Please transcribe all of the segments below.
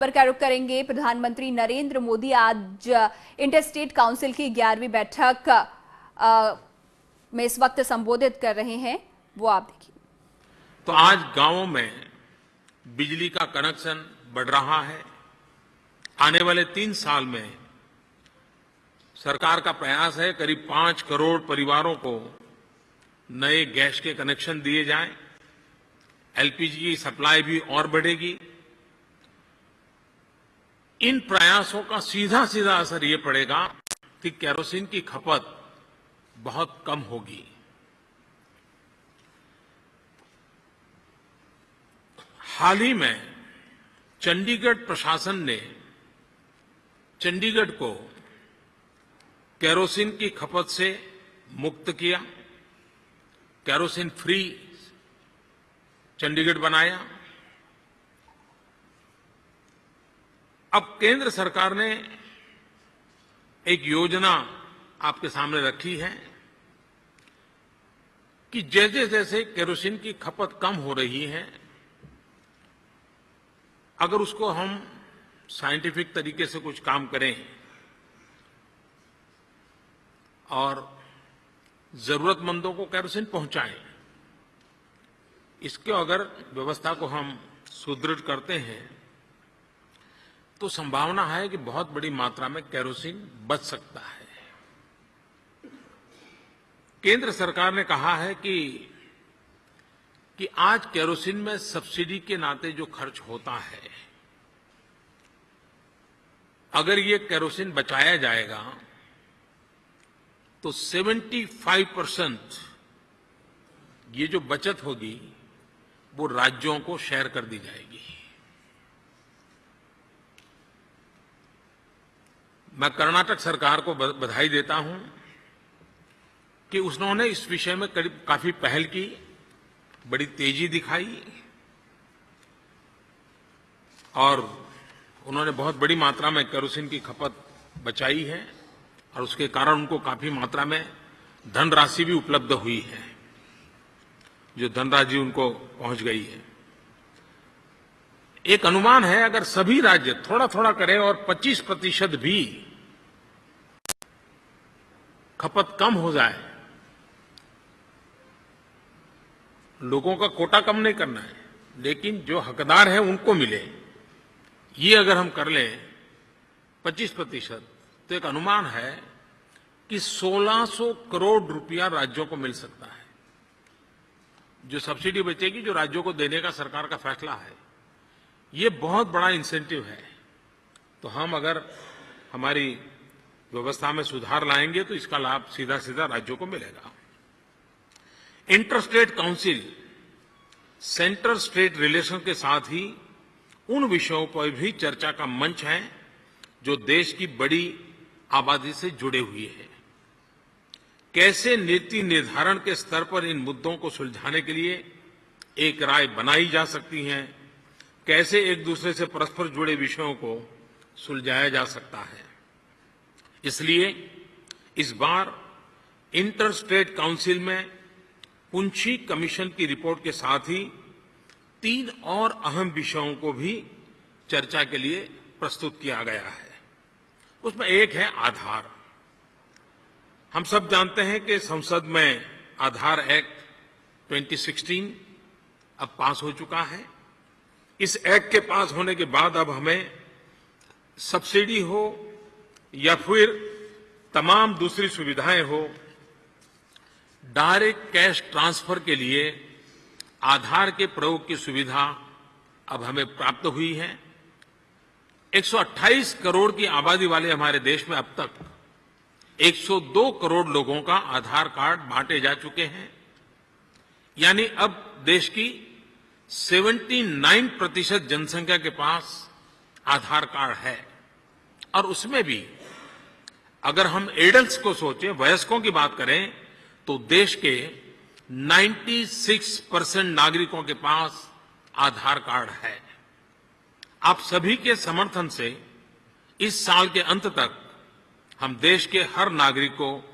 पर का रुख करेंगे। प्रधानमंत्री नरेंद्र मोदी आज इंटरस्टेट काउंसिल की 11वीं बैठक में इस वक्त संबोधित कर रहे हैं। वो आप देखिए। तो आज गांवों में बिजली का कनेक्शन बढ़ रहा है। आने वाले 3 साल में सरकार का प्रयास है करीब 5 करोड़ परिवारों को नए गैस के कनेक्शन दिए जाएं। एलपीजी की सप्लाई भी और बढ़ेगी। इन प्रयासों का सीधा सीधा असर ये पड़ेगा कि केरोसिन की खपत बहुत कम होगी। हाल ही में चंडीगढ़ प्रशासन ने चंडीगढ़ को केरोसिन की खपत से मुक्त किया। केरोसिन फ्री चंडीगढ़ बनाया। अब केंद्र सरकार ने एक योजना आपके सामने रखी है कि जैसे जैसे केरोसिन की खपत कम हो रही है, अगर उसको हम साइंटिफिक तरीके से कुछ काम करें और जरूरतमंदों को केरोसिन पहुंचाएं, इसके अगर व्यवस्था को हम सुदृढ़ करते हैं तो संभावना है कि बहुत बड़ी मात्रा में केरोसिन बच सकता है। केंद्र सरकार ने कहा है कि आज केरोसिन में सब्सिडी के नाते जो खर्च होता है, अगर ये केरोसिन बचाया जाएगा तो 75% ये जो बचत होगी वो राज्यों को शेयर कर दी जाएगी। मैं कर्नाटक सरकार को बधाई देता हूं कि उन्होंने इस विषय में काफी पहल की, बड़ी तेजी दिखाई और उन्होंने बहुत बड़ी मात्रा में केरोसिन की खपत बचाई है और उसके कारण उनको काफी मात्रा में धनराशि भी उपलब्ध हुई है, जो धनराशि उनको पहुंच गई है। एक अनुमान है, अगर सभी राज्य थोड़ा थोड़ा करें और 25% भी खपत कम हो जाए, लोगों का कोटा कम नहीं करना है, लेकिन जो हकदार है उनको मिले, ये अगर हम कर लें 25%, तो एक अनुमान है कि 1600 करोड़ रुपया राज्यों को मिल सकता है। जो सब्सिडी बचेगी, जो राज्यों को देने का सरकार का फैसला है, ये बहुत बड़ा इंसेंटिव है। तो हम अगर हमारी व्यवस्था में सुधार लाएंगे तो इसका लाभ सीधा सीधा राज्यों को मिलेगा। Interstate council centre state relation के साथ ही उन विषयों पर भी चर्चा का मंच है जो देश की बड़ी आबादी से जुड़े हुए हैं। कैसे नीति निर्धारण के स्तर पर इन मुद्दों को सुलझाने के लिए एक राय बनाई जा सकती है, कैसे एक दूसरे से परस्पर जुड़े विषयों को सुलझाया जा सकता है। इसलिए इस बार इंटर स्टेट काउंसिल में पुंछी कमीशन की रिपोर्ट के साथ ही 3 और अहम विषयों को भी चर्चा के लिए प्रस्तुत किया गया है। उसमें एक है आधार। हम सब जानते हैं कि संसद में आधार एक्ट 2016 अब पास हो चुका है। इस एक्ट के पास होने के बाद अब हमें सब्सिडी हो या फिर तमाम दूसरी सुविधाएं हो, डायरेक्ट कैश ट्रांसफर के लिए आधार के प्रयोग की सुविधा अब हमें प्राप्त हुई है। 128 करोड़ की आबादी वाले हमारे देश में अब तक 102 करोड़ लोगों का आधार कार्ड बांटे जा चुके हैं। यानी अब देश की 79% जनसंख्या के पास आधार कार्ड है। और उसमें भी अगर हम एडल्ट्स को सोचें, वयस्कों की बात करें, तो देश के 96% नागरिकों के पास आधार कार्ड है। आप सभी के समर्थन से इस साल के अंत तक हम देश के हर नागरिक को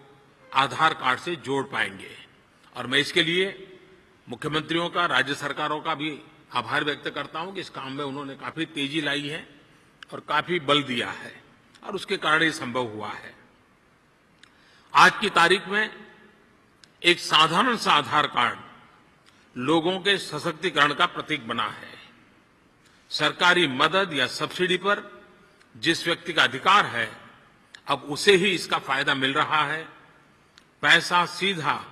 आधार कार्ड से जोड़ पाएंगे। और मैं इसके लिए मुख्यमंत्रियों का, राज्य सरकारों का भी आभार व्यक्त करता हूं कि इस काम में उन्होंने काफी तेजी लाई है और काफी बल दिया है और उसके कारण ये संभव हुआ है। आज की तारीख में एक साधारण सा आधार कार्ड लोगों के सशक्तिकरण का प्रतीक बना है। सरकारी मदद या सब्सिडी पर जिस व्यक्ति का अधिकार है, अब उसे ही इसका फायदा मिल रहा है। पैसा सीधा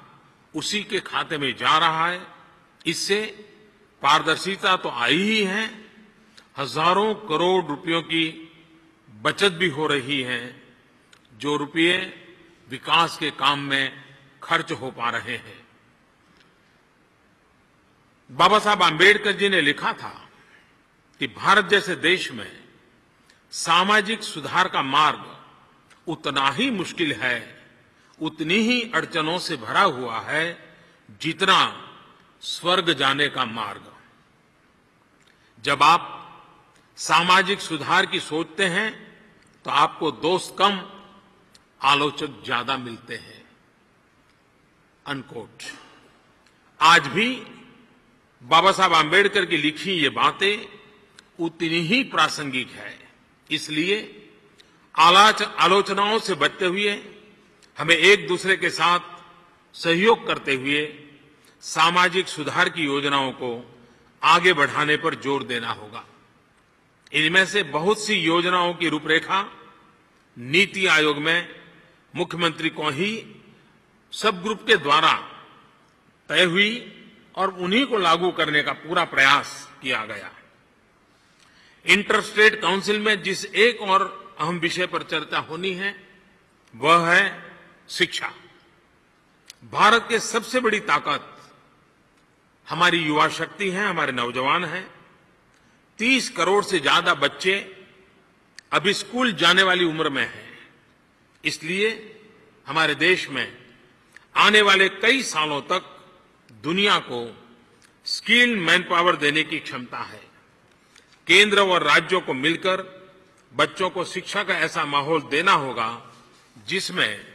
उसी के खाते में जा रहा है। इससे पारदर्शिता तो आई ही है, हजारों करोड़ रुपयों की बचत भी हो रही है, जो रुपये विकास के काम में खर्च हो पा रहे हैं। बाबा साहब आम्बेडकर जी ने लिखा था कि भारत जैसे देश में सामाजिक सुधार का मार्ग उतना ही मुश्किल है, उतनी ही अड़चनों से भरा हुआ है जितना स्वर्ग जाने का मार्ग। जब आप सामाजिक सुधार की सोचते हैं तो आपको दोस्त कम, आलोचक ज्यादा मिलते हैं। अनकोट। आज भी बाबा साहब आम्बेडकर की लिखी ये बातें उतनी ही प्रासंगिक है। इसलिए आलोचनाओं से बचते हुए हमें एक दूसरे के साथ सहयोग करते हुए सामाजिक सुधार की योजनाओं को आगे बढ़ाने पर जोर देना होगा। इनमें से बहुत सी योजनाओं की रूपरेखा नीति आयोग में मुख्यमंत्री को ही सब ग्रुप के द्वारा तय हुई और उन्हीं को लागू करने का पूरा प्रयास किया गया। इंटर स्टेट काउंसिल में जिस एक और अहम विषय पर चर्चा होनी है वह है शिक्षा। भारत की सबसे बड़ी ताकत हमारी युवा शक्ति है, हमारे नौजवान हैं। 30 करोड़ से ज्यादा बच्चे अभी स्कूल जाने वाली उम्र में हैं। इसलिए हमारे देश में आने वाले कई सालों तक दुनिया को स्किल्ड मैन पावर देने की क्षमता है। केंद्र और राज्यों को मिलकर बच्चों को शिक्षा का ऐसा माहौल देना होगा जिसमें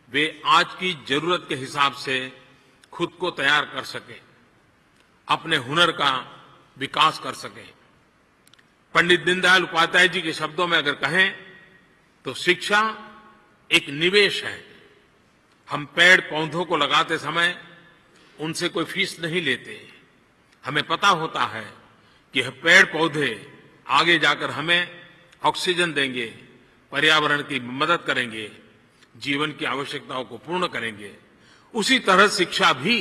वे आज की जरूरत के हिसाब से खुद को तैयार कर सकें, अपने हुनर का विकास कर सकें। पंडित दीनदयाल उपाध्याय जी के शब्दों में अगर कहें तो शिक्षा एक निवेश है। हम पेड़ पौधों को लगाते समय उनसे कोई फीस नहीं लेते। हमें पता होता है कि यह पेड़ पौधे आगे जाकर हमें ऑक्सीजन देंगे, पर्यावरण की मदद करेंगे, जीवन की आवश्यकताओं को पूर्ण करेंगे। उसी तरह शिक्षा भी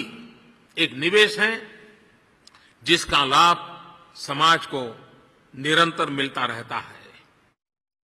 एक निवेश है जिसका लाभ समाज को निरंतर मिलता रहता है।